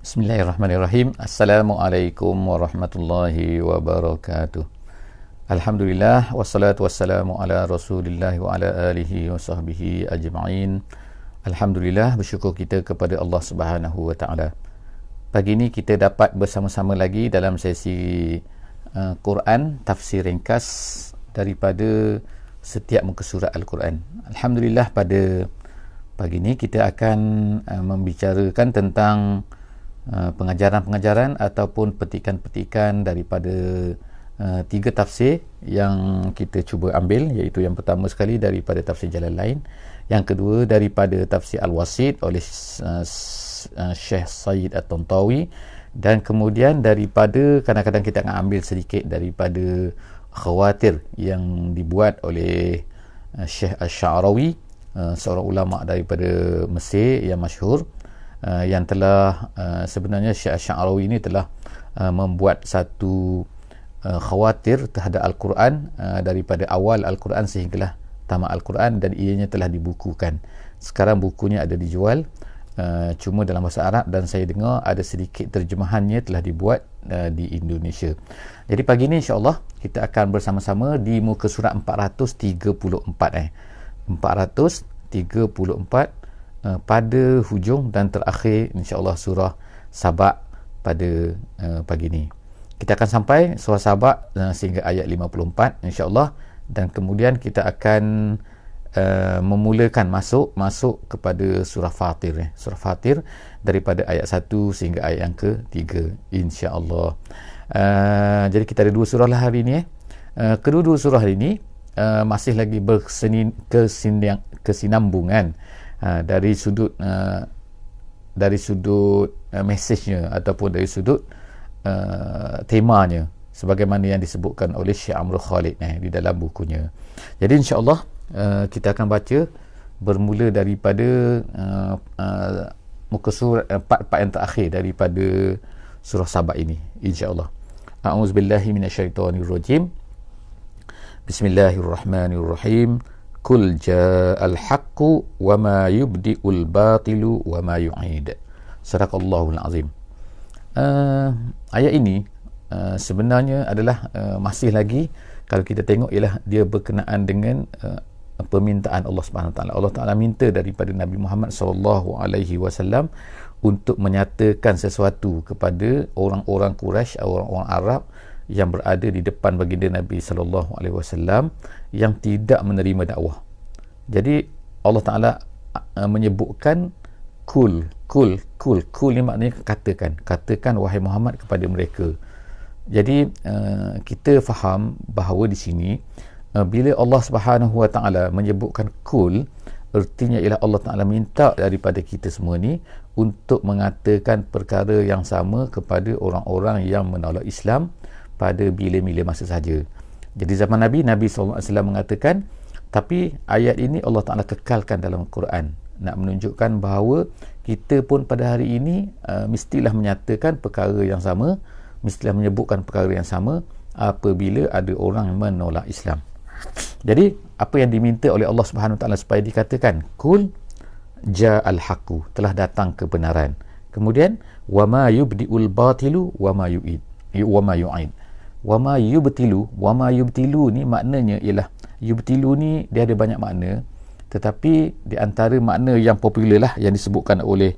Bismillahirrahmanirrahim. Assalamualaikum warahmatullahi wabarakatuh. Alhamdulillah wassalatu wassalamu ala Rasulillah wa ala alihi wa sahbihi ajma'in. Alhamdulillah, bersyukur kita kepada Allah Subhanahu wa taala. Pagi ini kita dapat bersama-sama lagi dalam sesi Quran tafsir ringkas daripada setiap muka surat Al-Quran. Alhamdulillah, pada pagi ini kita akan membicarakan tentang pengajaran-pengajaran ataupun petikan-petikan daripada tiga tafsir yang kita cuba ambil, iaitu yang pertama sekali daripada tafsir Jalalain, yang kedua daripada tafsir Al-Wasit oleh Syekh Said At-Tantawi, dan kemudian daripada kadang-kadang kita akan ambil sedikit daripada Khawatir yang dibuat oleh Syekh Asy-Sya'rawi, seorang ulama daripada Mesir yang masyhur, yang telah sebenarnya Syekh Asy-Sya'rawi ini telah membuat satu khawatir terhadap Al-Quran daripada awal Al-Quran sehinggalah tamat Al-Quran, dan ianya telah dibukukan. Sekarang bukunya ada dijual, cuma dalam bahasa Arab, dan saya dengar ada sedikit terjemahannya telah dibuat di Indonesia. Jadi pagi ini insya-Allah kita akan bersama-sama di muka surat 434 434 pada hujung dan terakhir insya-Allah surah Saba pada pagi ini. Kita akan sampai surah Saba sehingga ayat 54 insya-Allah, dan kemudian kita akan memulakan masuk kepada surah Fatir. Surah Fatir daripada ayat 1 sehingga ayat yang ke-3 insya-Allah. Jadi kita ada dua surah lah hari ini. Kedua-dua surah hari ini masih lagi kesinambungan dari sudut mesejnya ataupun dari sudut temanya, sebagaimana yang disebutkan oleh Syekh Amrul Khalid di dalam bukunya. Jadi insya-Allah kita akan baca bermula daripada muka surat 4 yang terakhir daripada surah Saba ini insya-Allah. A'udzubillahi minasyaitonirrajim. Bismillahirrahmanirrahim. Kul ja'al haqqu wa ma yubdi'ul batilu wa ma yu'id. Sadaqallahul azim. Ayat ini sebenarnya adalah masih lagi, kalau kita tengok, ialah dia berkenaan dengan permintaan Allah Subhanahu Wa Taala. Allah Taala minta daripada Nabi Muhammad sallallahu alaihi wasallam untuk menyatakan sesuatu kepada orang-orang Quraisy, orang-orang Arab yang berada di depan baginda Nabi sallallahu alaihi wasallam yang tidak menerima dakwah. Jadi Allah Taala menyebutkan kul ni maknanya katakan wahai Muhammad kepada mereka. Jadi kita faham bahawa di sini bila Allah Subhanahu Wa Taala menyebutkan kul, artinya ialah Allah Taala minta daripada kita semua ni untuk mengatakan perkara yang sama kepada orang-orang yang menolak Islam pada bila-bila masa saja. Jadi zaman Nabi SAW mengatakan, tapi ayat ini Allah Ta'ala kekalkan dalam Quran, nak menunjukkan bahawa kita pun pada hari ini mestilah menyatakan perkara yang sama, mestilah menyebutkan perkara yang sama apabila ada orang yang menolak Islam. Jadi apa yang diminta oleh Allah Subhanahu Wa Ta'ala supaya dikatakan kul ja'al haqqu, telah datang kebenaran. Kemudian wa ma yubdi'ul batilu wa ma yu'id wa ma yu'id. Wa ma yubtilu ni maknanya ialah, yubtilu ni dia ada banyak makna, tetapi di antara makna yang popular lah yang disebutkan oleh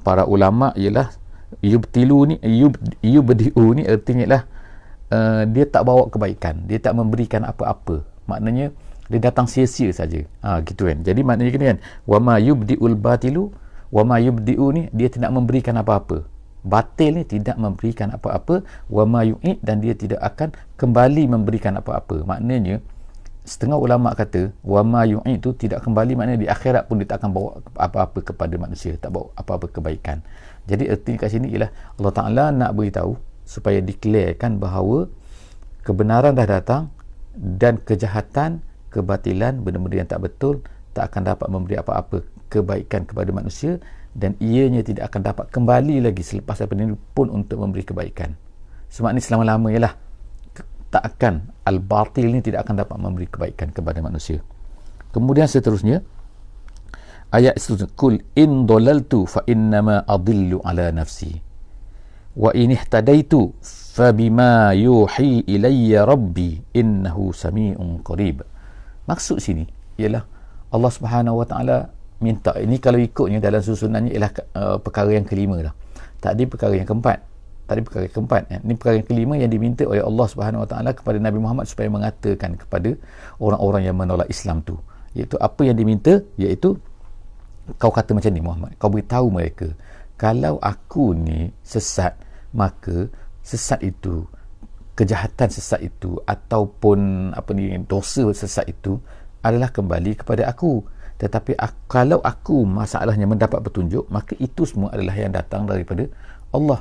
para ulama ialah yubtilu ni, yubdi'u ni artinya ialah dia tak bawa kebaikan, dia tak memberikan apa-apa, maknanya dia datang sia-sia saja, gitu kan. Jadi maknanya gini kan, wa ma yubdi'ul batilu wa ma yubdi'u ni dia tidak memberikan apa-apa. Batil ni tidak memberikan apa-apa, wa ma yu'id, dan dia tidak akan kembali memberikan apa-apa. Maknanya setengah ulama kata wa ma yu'id tu tidak kembali, maknanya di akhirat pun dia tak akan bawa apa-apa kepada manusia, tak bawa apa-apa kebaikan. Jadi erti kat sini ialah Allah Ta'ala nak beritahu supaya declarekan bahawa kebenaran dah datang, dan kejahatan, kebatilan, benda-benda yang tak betul tak akan dapat memberi apa-apa kebaikan kepada manusia, dan ianya tidak akan dapat kembali lagi selepas daripada ini pun untuk memberi kebaikan. Sebab ni selama-lama ialah tak akan, al-batil ni tidak akan dapat memberi kebaikan kepada manusia. Kemudian seterusnya ayat seterusnya, kul in dalaltu fa innama adillu ala nafsi wa in ihtadaitu fa bima yuhi ilayya rabbi innahu sami'un qarib. Maksud sini ialah Allah Subhanahu wa taala minta, ini kalau ikutnya dalam susunannya ialah perkara yang kelima dah. Tadi perkara yang keempat. Ini perkara yang kelima yang diminta oleh Allah Subhanahu wa taala kepada Nabi Muhammad supaya mengatakan kepada orang-orang yang menolak Islam tu. Iaitu apa yang diminta, iaitu kau kata macam ni Muhammad, kau beritahu mereka, kalau aku ni sesat, maka sesat itu, kejahatan sesat itu ataupun dosa sesat itu adalah kembali kepada aku. Tetapi kalau aku masalahnya mendapat petunjuk, maka itu semua adalah yang datang daripada Allah,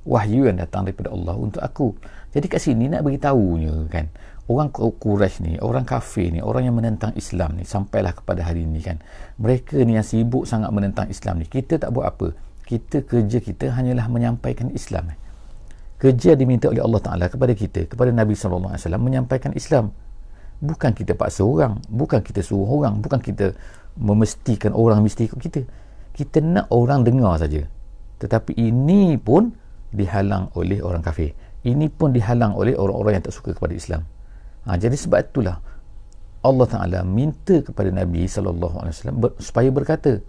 wahyu yang datang daripada Allah untuk aku. Jadi kat sini nak beritahunya kan, orang Quraisy ni, orang kafir ni, orang yang menentang Islam ni, sampailah kepada hari ni kan, mereka ni yang sibuk sangat menentang Islam ni. Kita tak buat apa, kerja kita hanyalah menyampaikan Islam. Kerja diminta oleh Allah Ta'ala kepada kita, kepada Nabi SAW, menyampaikan Islam. Bukan kita paksa orang, bukan kita suruh orang, bukan kita memestikan orang mesti ikut kita. Kita nak orang dengar saja. Tetapi ini pun dihalang oleh orang kafir, ini pun dihalang oleh orang-orang yang tak suka kepada Islam. Jadi sebab itulah Allah Ta'ala minta kepada Nabi SAW supaya berkata,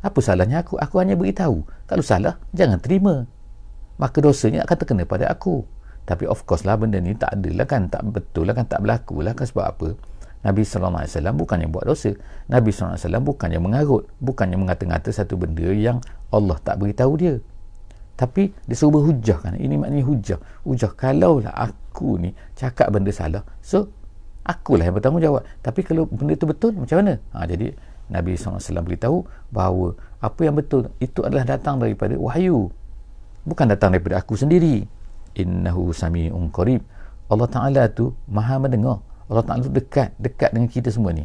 apa salahnya aku hanya beritahu, kalau salah jangan terima, maka dosanya akan terkena pada aku. Tapi of course lah, benda ni tak adalah kan, tak betul lah kan, tak berlaku lah kan. Sebab apa? Nabi SAW bukannya buat dosa, Nabi SAW bukannya mengarut, bukannya mengata-ngata satu benda yang Allah tak beritahu dia. Tapi dia suruh berhujah kan. Ini maknanya hujah. Kalaulah aku ni cakap benda salah, so akulah yang bertanggungjawab. Tapi kalau benda tu betul, macam mana? Jadi Nabi SAW beritahu bahawa apa yang betul itu adalah datang daripada wahyu, bukan datang daripada aku sendiri. Innahu sami'un qarib. Allah Ta'ala tu maha mendengar. Allah Ta'ala tu dekat dengan kita semua ni.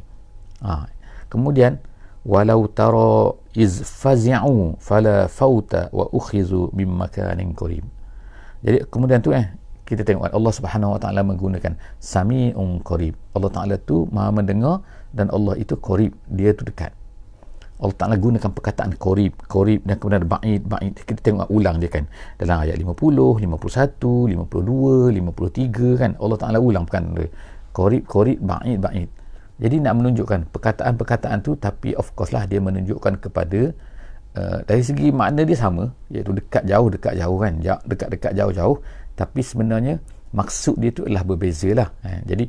Kemudian walau tara iz fazi'u fala fauta wa ukhizu min makanin qarib. Jadi kemudian tu kita tengok Allah Subhanahu wa taala menggunakan sami'un qarib. Allah Taala tu maha mendengar dan Allah itu qarib, dia tu dekat. Allah Taala gunakan perkataan qarib dan kemudian ba'id. Kita tengok ulang dia kan dalam ayat 50, 51, 52, 53 kan. Allah Taala ulang kan qarib, ba'id. Jadi nak menunjukkan perkataan-perkataan tu, tapi of course lah dia menunjukkan kepada dari segi makna dia sama, iaitu dekat jauh kan, dekat jauh, tapi sebenarnya maksud dia tu adalah berbeza lah. Jadi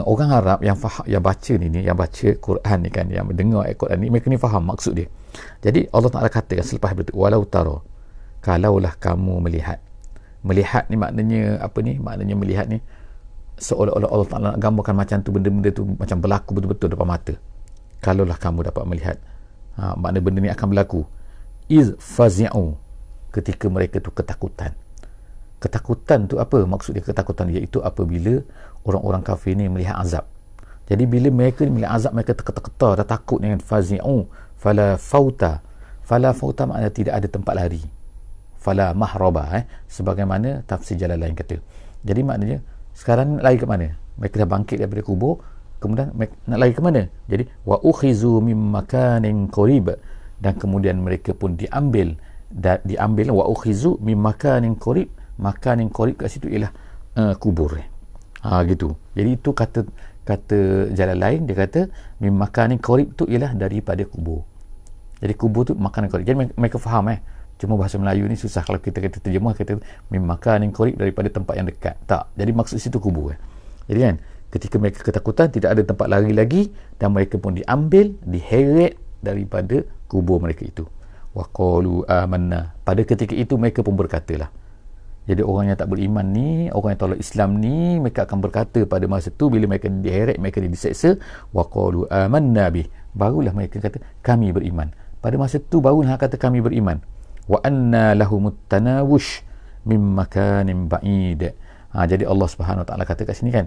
orang Arab yang baca ni, yang baca Quran ni kan, yang mendengar ayat Quran ni, mereka ni faham maksud dia. Jadi Allah Ta'ala katakan selepas itu, walau tara, kalaulah kamu melihat ni maknanya apa ni? Maknanya melihat ni seolah-olah Allah Ta'ala nak gambarkan macam tu, benda-benda tu macam berlaku betul-betul depan mata. Kalaulah kamu dapat melihat, makna benda ni akan berlaku. Iz fazi'u, ketika mereka tu ketakutan. Ketakutan tu apa? Maksud dia ketakutan, iaitu apabila orang-orang kafir ni melihat azab. Jadi bila mereka ni melihat azab, mereka terketar, dah takut dengan fazi'u. Fala fauta maknanya tidak ada tempat lari. Fala mahraba, sebagaimana tafsir Jalalain kata. Jadi maknanya sekarang nak lari ke mana? Mereka dah bangkit daripada kubur, kemudian nak lari ke mana? Jadi wa ukhizu min makanin qarib, dan kemudian mereka pun diambil wa ukhizu min makanin qarib. Makanin qarib kat situ ialah kubur. Gitu. Jadi itu kata Jalalain, dia kata min makanin qarib tu ialah daripada kubur. Jadi kubur tu makanin qarib. Jadi mereka faham Cuma bahasa Melayu ni susah kalau kita kata terjemah, kata min makanin qarib, daripada tempat yang dekat. Tak. Jadi maksud situ kubur. Jadi kan, ketika mereka ketakutan, tidak ada tempat lari lagi, dan mereka pun diambil, diheret daripada kubur mereka itu. Wa qalu amanna. Pada ketika itu mereka pun berkatalah. Jadi orang yang tak beriman ni, orang yang tolak Islam ni, mereka akan berkata pada masa tu bila mereka diheret, mereka diseksa, wa qalu amanna bih. Barulah mereka kata kami beriman. Pada masa tu barulah kata kami beriman. Wa anna lahumut tanawush min makanin ba'id. Jadi Allah Subhanahu Wa Taala kata kat sini kan,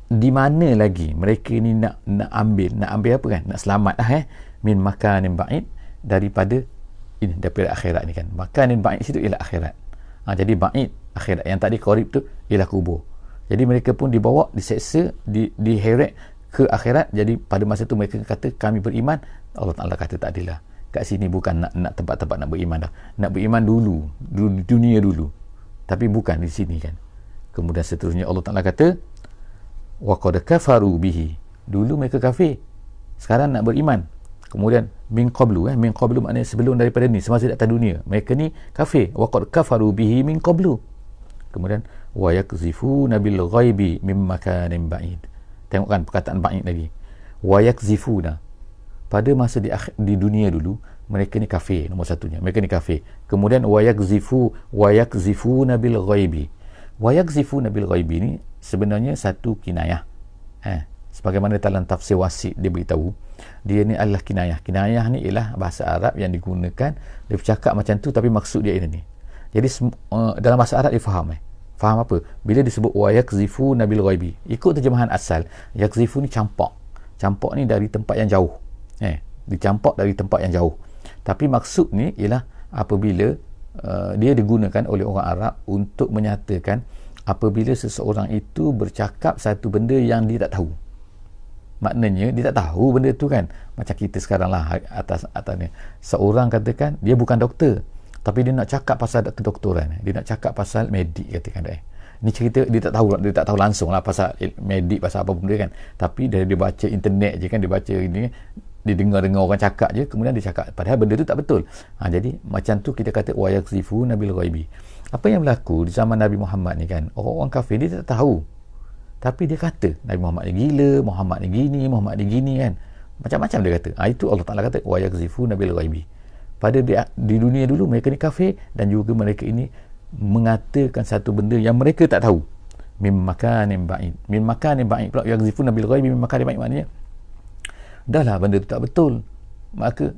di mana lagi mereka ni nak ambil apa kan, nak selamat min makanin ba'id, daripada akhirat ni kan. Makanin ba'id situ ialah akhirat. Jadi ba'id akhirat, yang tadi qarib tu ialah kubur. Jadi mereka pun dibawa, diseksa, diheret ke akhirat. Jadi pada masa tu mereka kata kami beriman. Allah Ta'ala kata tak adalah, kat sini bukan nak tempat-tempat nak beriman dah, nak beriman dulu di dunia dulu, tapi bukan di sini kan. Kemudian seterusnya Allah Ta'ala kata wa qad kafaru bihi, dulu mereka kafir, sekarang nak beriman. Kemudian min qablu, min qablu maknanya sebelum daripada ni, semasa di atas dunia mereka ni kafir. Wa qad kafaru bihi min qablu. Kemudian wa yakzifuna bil ghaibi min makanin ba'id. Tengok kan perkataan ba'id lagi. Wa yakzifuna, pada masa di dunia dulu mereka ni kafir, nombor satunya mereka ni kafir. Kemudian wa yakzifuna bil ghaibi. Wa yakzifuna bil ghaibi ni sebenarnya satu kinayah. Sebagaimana dalam tafsir Wasit dia beritahu, dia ni adalah kinayah. Kinayah ni ialah bahasa Arab yang digunakan, dia bercakap macam tu tapi maksud dia ini. Jadi dalam bahasa Arab dia faham. Faham apa? Bila disebut wa yakzifuna bil ghaibi, ikut terjemahan asal, yakzifu ni campak. Campak ni dari tempat yang jauh. Dicampak dari tempat yang jauh. Tapi maksud ni ialah apabila dia digunakan oleh orang Arab untuk menyatakan apabila seseorang itu bercakap satu benda yang dia tak tahu. Maknanya dia tak tahu benda tu kan. Macam kita sekarang lah atasnya. Seorang katakan dia bukan doktor, tapi dia nak cakap pasal kedoktoran, dia nak cakap pasal medik katakan ni cerita dia tak tahu langsung lah pasal medik, pasal apa benda kan, tapi dia baca internet je kan, dia baca ini, dia dengar orang cakap je, kemudian dia cakap padahal benda tu tak betul. Jadi macam tu kita kata wa yakzifuna bil ghaibi. Apa yang berlaku di zaman Nabi Muhammad ni kan, orang-orang kafir dia tak tahu, tapi dia kata Nabi Muhammad ni gila, Muhammad ni gini, Muhammad ni gini kan, macam-macam dia kata. Itu Allah Ta'ala kata wa yakzifuna bil ghaibi. Pada di dunia dulu mereka ni kafir, dan juga mereka ini mengatakan satu benda yang mereka tak tahu. Min makanin ba'id. Min makanin ba'id pula yakzifuna bil ghaibi, min makanin ba'id maknanya dah lah benda tu tak betul, maka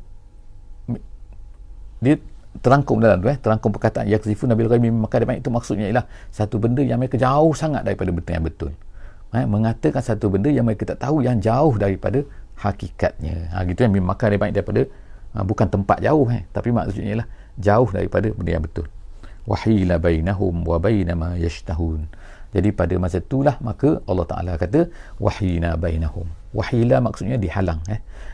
dia terangkum dalam tu terangkum perkataan yakzifuna bil ghaibi min makanin ba'id, itu maksudnya ialah satu benda yang mereka jauh sangat daripada benda yang betul. Mengatakan satu benda yang mereka tak tahu, yang jauh daripada hakikatnya. Gitu yang min makanin ba'id, daripada bukan tempat jauh, tapi maksudnya ialah jauh daripada benda yang betul. Wahila bainahum wa baina ma yashtahun. Jadi pada masa itulah maka Allah Ta'ala kata wahina bainahum. Wahila maksudnya dihalang.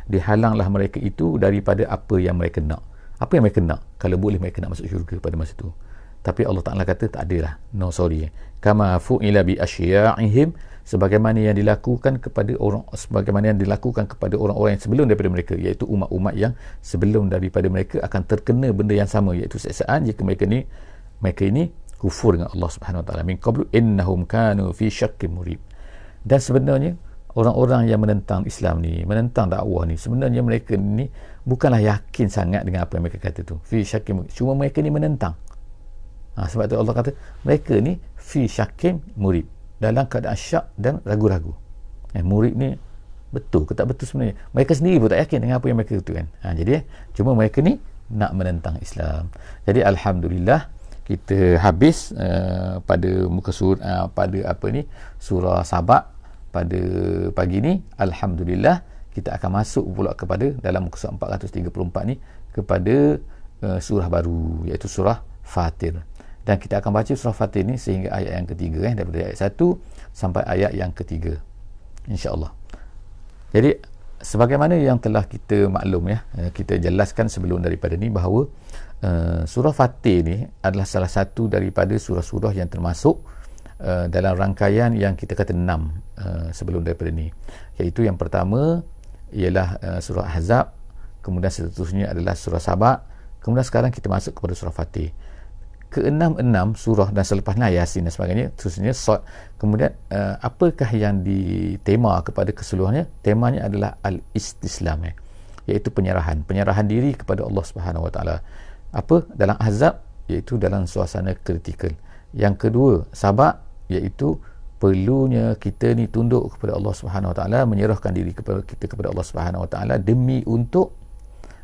Dihalanglah mereka itu daripada apa yang mereka nak. Apa yang mereka nak? Kalau boleh mereka nak masuk syurga pada masa itu. Tapi Allah Ta'ala kata tak adalah. No, sorry. Kama fu'ila bi asya'ihim, sebagaimana yang dilakukan kepada orang-orang yang sebelum daripada mereka, iaitu umat-umat yang sebelum daripada mereka akan terkena benda yang sama, iaitu seksaan jika mereka ini kufur dengan Allah Subhanahu Wa Taala. Min qablu innahum kanu fi syakkin murib. Dan sebenarnya orang-orang yang menentang Islam ni, menentang dakwah ni, sebenarnya mereka ni bukanlah yakin sangat dengan apa yang mereka kata tu. Fi syakkin murib. Cuma mereka ni menentang. Sebab tu Allah kata mereka ni fi syakkin murib, dalam keadaan syak dan ragu-ragu. Murid ni betul ke tak betul sebenarnya, mereka sendiri pun tak yakin dengan apa yang mereka katakan. Jadi cuma mereka ni nak menentang Islam. Jadi alhamdulillah kita habis pada muka surah Sabah pada pagi ni. Alhamdulillah kita akan masuk pula kepada dalam muka surah 434 ni kepada surah baru, iaitu surah Fatir. Dan kita akan baca surah Fatir ni sehingga ayat yang ketiga, daripada ayat 1 sampai ayat yang ketiga, insya-Allah. Jadi sebagaimana yang telah kita maklum kita jelaskan sebelum daripada ni bahawa surah Fatir ni adalah salah satu daripada surah-surah yang termasuk dalam rangkaian yang kita kata 6 sebelum daripada ni, iaitu yang pertama ialah surah Ahzab, kemudian seterusnya adalah surah Sabah, kemudian sekarang kita masuk kepada surah Fatir. Ke-6 surah dan selepasnya Yasin dan sebagainya, seterusnya Sad. Kemudian apakah yang ditema kepada keseluruhannya? Temanya adalah al-istislam, iaitu penyerahan diri kepada Allah Subhanahu Wa Taala. Apa dalam Ahzab, iaitu dalam suasana kritikal. Yang kedua Sabah, iaitu perlunya kita ni tunduk kepada Allah Subhanahu Wa Taala, menyerahkan diri kepada Allah Subhanahu Wa Taala demi untuk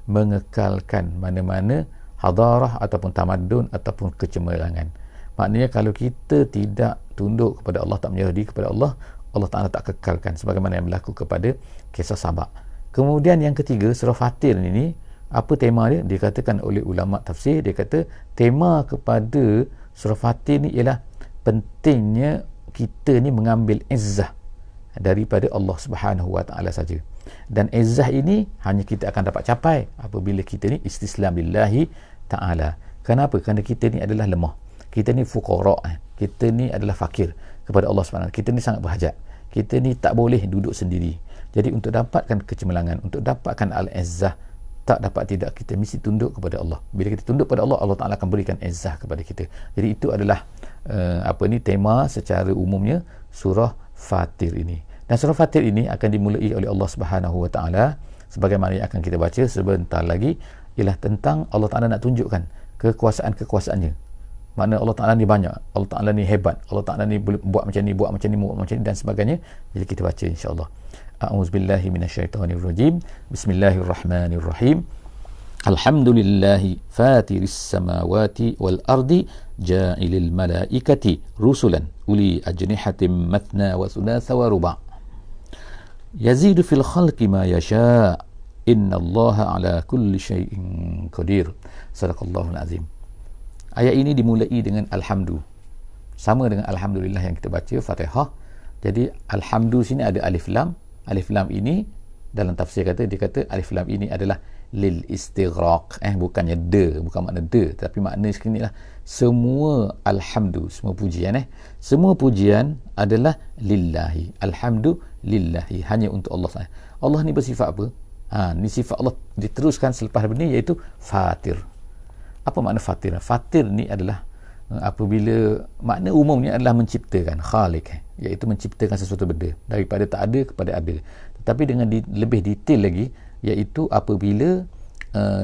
mengekalkan mana-mana hadarah ataupun tamadun ataupun kecemerlangan. Maknanya kalau kita tidak tunduk kepada Allah, tak menyerah diri kepada Allah, Allah Ta'ala tak kekalkan, sebagaimana yang berlaku kepada kisah Sabah. Kemudian yang ketiga, surah Fatir ini, apa tema dia? Dikatakan oleh ulama tafsir, dia kata tema kepada surah Fatir ni ialah pentingnya kita ni mengambil izzah, daripada Allah Subhanahu Wa Taala saja. Dan izzah ini hanya kita akan dapat capai apabila kita ni istislam lillahi ta'ala. Kenapa? Kerana kita ni adalah lemah, kita ni fuqara, kita ni adalah fakir kepada Allah Subhanahu. Kita ni sangat berhajat, kita ni tak boleh duduk sendiri. Jadi untuk dapatkan kecemerlangan, untuk dapatkan al-izzah, tak dapat tidak, kita mesti tunduk kepada Allah. Bila kita tunduk kepada Allah, Allah Ta'ala akan berikan izzah kepada kita. Jadi itu adalah tema secara umumnya surah Fatir ini. Dan surah Fatir ini akan dimulai oleh Allah Subhanahu Wa Taala sebagaimana yang akan kita baca sebentar lagi, ialah tentang Allah Ta'ala nak tunjukkan kekuasaan-kekuasaannya. Makna Allah Ta'ala ni banyak, Allah Ta'ala ni hebat, Allah Ta'ala ni boleh buat macam ni, buat macam ni, buat macam ni dan sebagainya. Jadi kita baca insya-Allah. A'udzubillahi minasyaitonirrajim. Bismillahirrahmanirrahim. Alhamdulillahi fatiris samawati wal ardi ja'ilil malaikati rusulan uli ajnihatin mathna wa thulatha wa ruba'. Yazidu fil khalqi ma yasha' innallaha ala kulli syai'in qadir. Sadaqallahul azim. Ayat ini dimulai dengan alhamdu. Sama dengan alhamdulillah yang kita baca Fatihah. Jadi alhamdu sini ada alif lam. Alif lam ini dalam tafsir dia kata alif lam ini adalah lil istighraq, bukannya bukan makna tapi makna sekini lah semua alhamdu, semua pujian semua pujian adalah lillahi, alhamdu lillahi, hanya untuk Allah. Allah ni bersifat apa? Ni sifat Allah diteruskan selepas benda, iaitu fatir. Apa makna fatir? Fatir ni adalah apabila makna umumnya adalah menciptakan, khaliq, iaitu menciptakan sesuatu benda daripada tak ada kepada ada. Tetapi dengan lebih detail lagi, iaitu apabila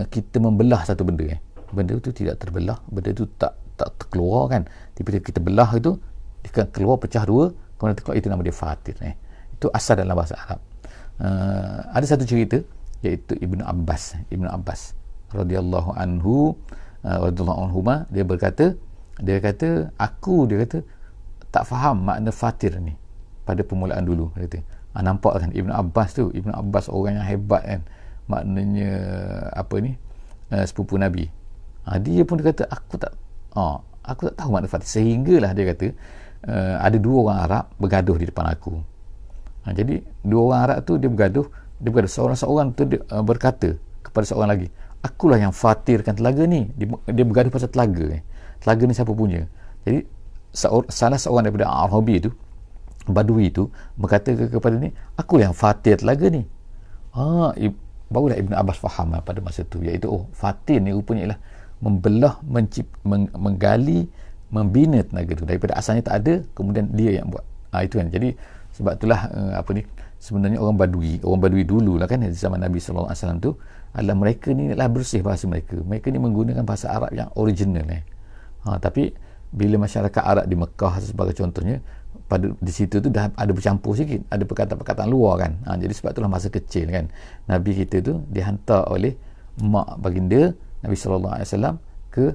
kita membelah satu benda, benda itu tidak terbelah, benda itu tak terkeluar kan, tiba-tiba kita belah itu dia keluar pecah dua, kemudian terkeluar, itu nama dia fatir. Itu asal dalam bahasa Arab. Ada satu cerita, iaitu Ibnu Abbas radhiyallahu anhu dia berkata, dia kata tak faham makna fatir ni pada permulaan dulu. Dia kata, nampak kan Ibnu Abbas orang yang hebat kan, maknanya sepupu Nabi. Dia pun dia kata aku tak tahu makna fatir, sehinggalah dia kata ada dua orang Arab bergaduh di depan aku. Jadi dua orang Arab tu dia bergaduh, seorang tu dia berkata kepada seorang lagi, akulah yang fatirkan telaga ni. Dia bergaduh pasal telaga ni siapa punya. Jadi salah seorang daripada Arabi itu, Badui itu, berkata kepada ni, akulah yang fatir telaga ni. Barulah Ibn Abbas faham pada masa tu, iaitu fatir ni rupanya ialah membelah, menggali, membina tenaga tu daripada asalnya tak ada, kemudian dia yang buat. Itu kan. Jadi sebab itulah sebenarnya orang Badui dulu lah kan, di zaman Nabi SAW tu, adalah mereka ni adalah bersih bahasa mereka ni menggunakan bahasa Arab yang original. Tapi bila masyarakat Arab di Mekah sebagai contohnya, di situ tu dah ada bercampur sikit, ada perkataan-perkataan luar kan. Jadi sebab itulah masa kecil kan, Nabi kita tu dihantar oleh mak baginda Nabi SAW ke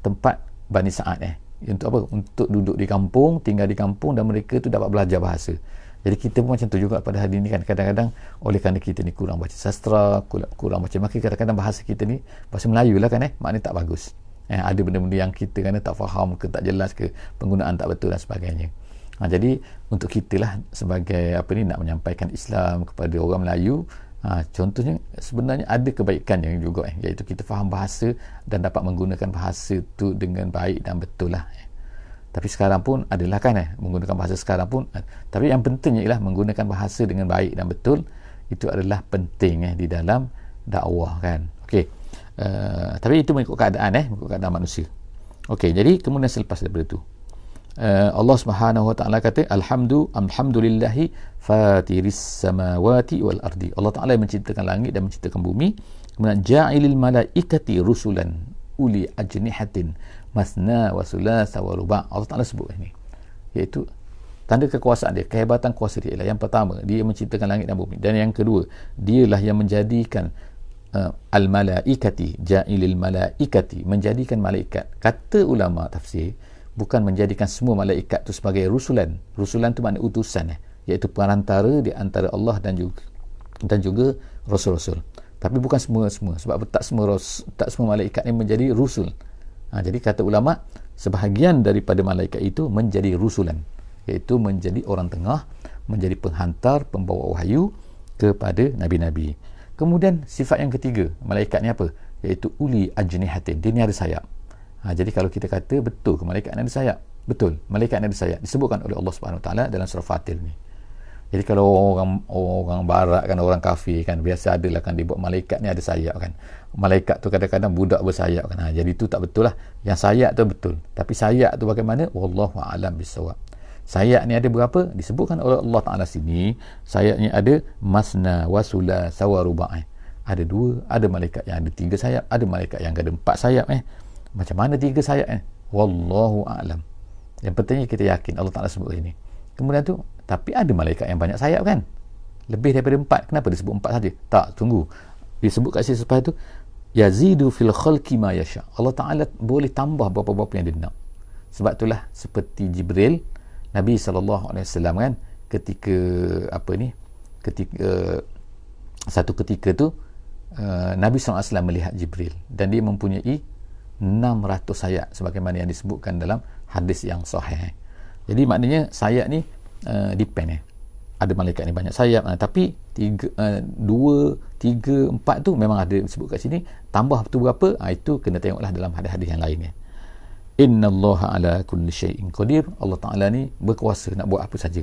tempat Bani Sa'ad untuk apa? Untuk duduk di kampung, tinggal di kampung, dan mereka tu dapat belajar bahasa. Jadi kita pun macam tu juga pada hari ni kan, kadang-kadang oleh kerana kita ni kurang baca sastra, kurang baca, maka kadang-kadang bahasa kita ni, bahasa Melayu lah kan, maknanya tak bagus. Ada benda-benda yang kita kan tak faham ke, tak jelas ke, penggunaan tak betul dan sebagainya. Jadi untuk kita lah sebagai nak menyampaikan Islam kepada orang Melayu, contohnya sebenarnya ada kebaikannya juga, iaitu kita faham bahasa dan dapat menggunakan bahasa tu dengan baik dan betul lah. Tapi sekarang pun adalah kan, menggunakan bahasa sekarang pun, tapi yang pentingnya ialah menggunakan bahasa dengan baik dan betul. Itu adalah penting di dalam dakwah kan. Okey. Tapi itu mengikut keadaan manusia. Okey, jadi kemudian selepas daripada itu, Allah Subhanahu Wa Taala kata alhamdulillahi fatiris samawati wal ardi. Allah Taala yang menciptakan langit dan menciptakan bumi. Kemudian ja'ilil malaikati rusulan uli ajnihatin masna wa thulatha wa ruba'. Allah Taala sebut ini, iaitu tanda kekuasaan dia, kehebatan kuasa dia. Yang pertama, dia menciptakan langit dan bumi, dan yang kedua, dialah yang menjadikan al-malaikati, ja'ilil malaikati, menjadikan malaikat. Kata ulama tafsir, bukan menjadikan semua malaikat tu sebagai rusulan. Rusulan tu makna utusan, iaitu perantara di antara Allah dan juga rasul-rasul. Tapi bukan semua, sebab tak semua malaikat ni menjadi rusul. Jadi kata ulama, sebahagian daripada malaikat itu menjadi rusulan, iaitu menjadi orang tengah, menjadi penghantar, pembawa wahyu kepada nabi-nabi. Kemudian sifat yang ketiga, malaikat ni apa? Iaitu uli ajnihatin, dia ni ada sayap. Jadi kalau kita kata betul ke malaikat ni ada sayap? Betul, malaikat ni ada sayap, disebutkan oleh Allah Subhanahu Taala dalam surah Fatir ni. Jadi kalau orang barat kan, orang kafir kan, biasa adalah kan dia buat malaikat ni ada sayap kan. Malaikat tu kadang-kadang budak bersayap kan. Jadi tu tak betul lah. Yang sayap tu betul. Tapi sayap tu bagaimana? Wallahu a'lam bissawab. Sayap ni ada berapa? Disebutkan oleh Allah Ta'ala sini, sayapnya ada masna wa sulasa wa ruba'. Ada dua, ada malaikat yang ada 3 sayap, ada malaikat yang ada 4 sayap. Macam mana 3 sayap? Wallahu a'lam. Yang pentingnya kita yakin Allah Ta'ala sebut ini. Kemudian tu, tapi ada malaikat yang banyak sayap kan? Lebih daripada 4. Kenapa disebut 4 saja? Tak, tunggu. Disebut kat sini lepas tu, yazidu fil khalqi ma yasha. Allah Ta'ala boleh tambah berapa-berapa yang dia nak. Sebab itulah seperti Jibril, Nabi SAW kan, ketika satu ketika tu Nabi SAW melihat Jibril dan dia mempunyai 600 sayap sebagaimana yang disebutkan dalam hadis yang sahih. Jadi maknanya sayap ni depend ada malaikat ni banyak sayap, tapi 2, 3, 4 tu memang ada disebut kat sini. Tambah tu berapa, itu kena tengoklah dalam hadis-hadis yang lain. Innallaha ala kulli syai'in qadir. Allah Ta'ala ni berkuasa nak buat apa saja.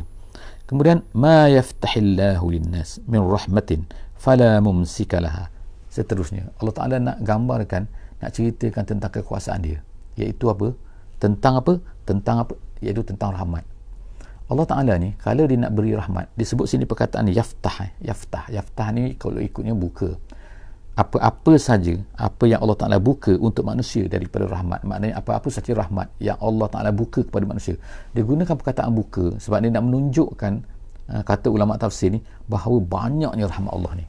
Kemudian ma yaftahillahu linnas min rahmatin fala mumsika laha. Seterusnya Allah Ta'ala nak gambarkan, nak ceritakan tentang kekuasaan dia, iaitu apa? Tentang apa? Iaitu tentang rahmat. Allah Ta'ala ni kalau dia nak beri rahmat, disebut sini perkataan yaftah ni kalau ikutnya buka. Apa-apa saja apa yang Allah Ta'ala buka untuk manusia daripada rahmat, maknanya apa-apa saja rahmat yang Allah Ta'ala buka kepada manusia. Dia gunakan perkataan buka sebab dia nak menunjukkan, kata ulama tafsir ni, bahawa banyaknya rahmat Allah ni.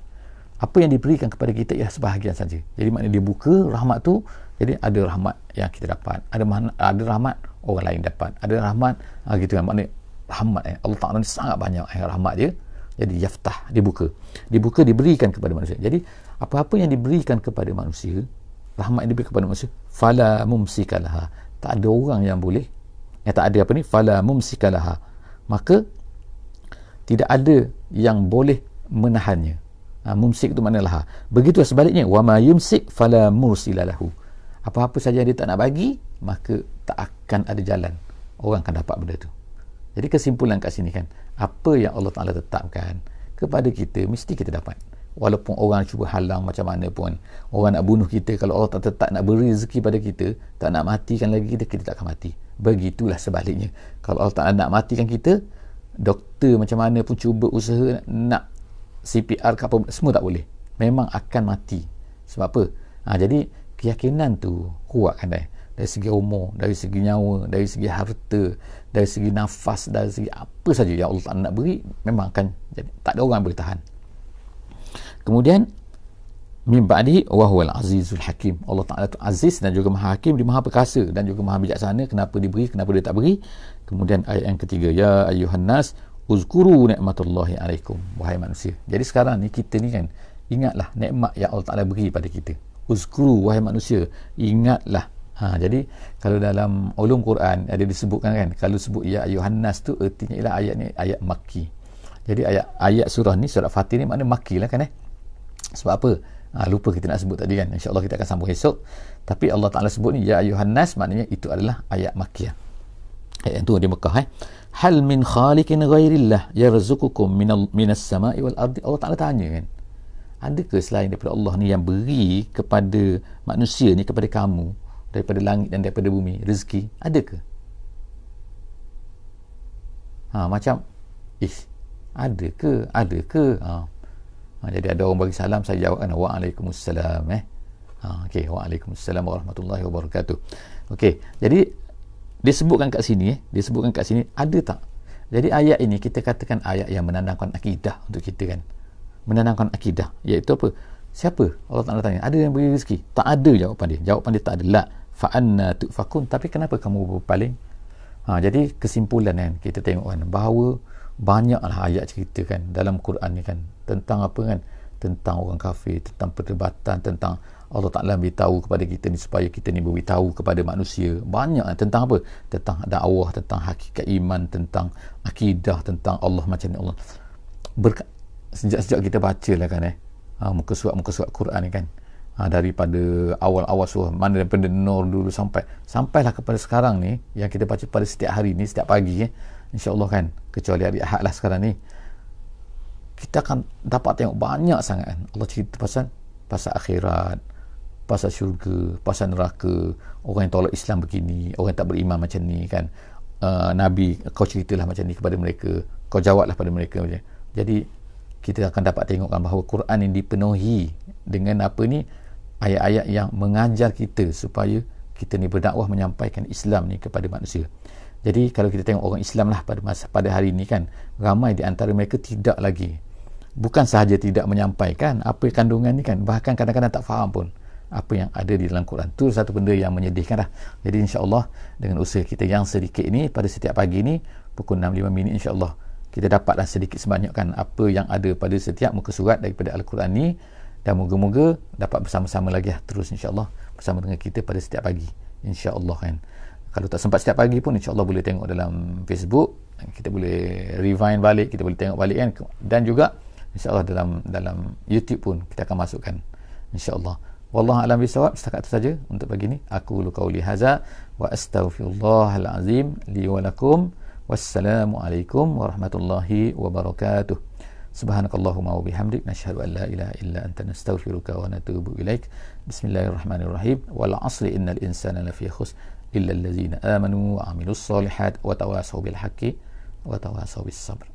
Apa yang diberikan kepada kita ialah sebahagian saja. Jadi maknanya dia buka rahmat tu, jadi ada rahmat yang kita dapat, ada rahmat orang lain dapat, ada rahmat gitu kan. Maknanya rahmat Allah Ta'ala ni sangat banyak rahmat dia. Jadi yaftah, dibuka diberikan kepada manusia. Jadi apa-apa yang diberikan kepada manusia, rahmat yang diberikan kepada manusia, fala mumsikalaha, tak ada orang yang boleh, fala mumsikalaha, maka tidak ada yang boleh menahannya. Mumsik tu makna laha. Begitu sebaliknya, wa ma yumsik fala mursilalahu, apa-apa saja dia tak nak bagi, maka tak akan ada jalan orang akan dapat benda tu. Jadi kesimpulan kat sini kan, apa yang Allah Ta'ala tetapkan kepada kita, mesti kita dapat. Walaupun orang cuba halang macam mana pun, orang nak bunuh kita, kalau Allah tak nak beri rezeki pada kita, tak nak matikan lagi kita, kita tak akan mati. Begitulah sebaliknya, kalau Allah Ta'ala nak matikan kita, doktor macam mana pun cuba usaha nak CPR ke apa, semua tak boleh, memang akan mati. Sebab apa? Jadi keyakinan tu kuat kan, dari segi umur, dari segi nyawa, dari segi harta, dari segi nafas, dari segi apa saja yang Allah Ta'ala nak beri, memang akan jadi, tak ada orang boleh tahan. Kemudian min ba'di wa huwal azizul hakim. Allah Ta'ala tu aziz dan juga maha hakim, dia maha perkasa dan juga maha bijaksana, kenapa diberi, kenapa dia tak beri. Kemudian ayat yang ketiga, ya ayyuhan nas uzkuru ni'matullahi alaikum, wahai manusia. Jadi sekarang ni kita ni kan, ingatlah nikmat yang Allah Ta'ala beri pada kita. Uzkuru, wahai manusia, ingatlah. Jadi kalau dalam ulum Quran ada disebutkan kan, kalau sebut ya ayyuhan nas tu artinya ialah ayat ni ayat makki. Jadi ayat surah ni, surah Fatir ni makna makki lah kan. Sebab apa? Lupa kita nak sebut tadi kan, insya-Allah kita akan sambung esok. Tapi Allah Ta'ala sebut ni ya ayyuhan nas, maknanya itu adalah ayat makkiyah. Ayat tu di Mekah. Hal min khaliqin ghairillah yarzuqukum minas sama'i wal ardi. Allah Ta'ala tanya kan, adakah selain daripada Allah ni yang beri kepada manusia ni, kepada kamu, daripada langit dan daripada bumi rezeki? Adakah? Macam adakah? Jadi ada orang bagi salam, saya jawab waalaikumsalam. Okey, waalaikumsalam warahmatullahi wabarakatuh. Okey, jadi disebutkan kat sini ada tak? Jadi ayat ini kita katakan ayat yang menanamkan akidah untuk kita kan. Menanamkan akidah, iaitu apa? Siapa? Allah Ta'ala tanya, ada yang beri rezeki? Tak ada jawapan dia tak ada. La fa'anna tu'fakun, tapi kenapa kamu berpaling? Jadi kesimpulan kan, kita tengok kan, bahawa banyaklah ayat cerita kan dalam Quran ni kan, tentang apa kan, tentang orang kafir, tentang perdebatan, tentang Allah Ta'ala beritahu kepada kita ni supaya kita ni beritahu kepada manusia banyak tentang apa? Tentang dakwah, tentang hakikat iman, tentang akidah, tentang Allah macam ni Allah. Sejak kita baca lah kan muka surat Quran ni kan, daripada awal-awal surah mana, daripada Nur dulu sampailah kepada sekarang ni yang kita baca pada setiap hari ni, setiap pagi insya-Allah kan, kecuali hari Ahad lah sekarang ni, kita akan dapat tengok banyak sangat kan Allah cerita pasal akhirat, pasal syurga, pasal neraka, orang yang tolak Islam begini, orang yang tak beriman macam ni kan. Nabi, kau ceritalah macam ni kepada mereka, kau jawablah pada mereka macam. Jadi kita akan dapat tengokkan bahawa Quran ini dipenuhi dengan apa ni, ayat-ayat yang mengajar kita supaya kita ni berdakwah menyampaikan Islam ni kepada manusia. Jadi kalau kita tengok orang Islam lah pada hari ini kan, ramai di antara mereka tidak lagi, bukan sahaja tidak menyampaikan apa kandungan ni kan, bahkan kadang-kadang tak faham pun apa yang ada di dalam Quran. Itu satu benda yang menyedihkan lah. Jadi insya-Allah dengan usaha kita yang sedikit ni pada setiap pagi ni pukul 6.05 insya-Allah kita dapatlah sedikit sebanyak kan apa yang ada pada setiap muka surat daripada Al-Quran ni, dan moga-moga dapat bersama-sama lagi terus insya-Allah bersama dengan kita pada setiap pagi insya-Allah kan. Kalau tak sempat setiap pagi pun insya-Allah boleh tengok dalam Facebook, kita boleh rewind balik, kita boleh tengok balik kan, dan juga insya-Allah dalam YouTube pun kita akan masukkan insya-Allah. Wallahu a'lam bishawab. Setakat itu saja untuk pagi ni. Aku qauli hadza wa astaghfirullahal azim li wa lakum. Wassalamu alaikum warahmatullahi wabarakatuh. Subhanakallahumma wa bihamdik nashhadu an la ilaha illa anta nastaghfiruka wa natubu ilaik. Bismillahirrahmanirrahim. Wal 'asri innal insana lafi khusr illa allazina amanu wa 'amilus solihat wa tawasaw bil haqqi wa tawasaw bis sabr.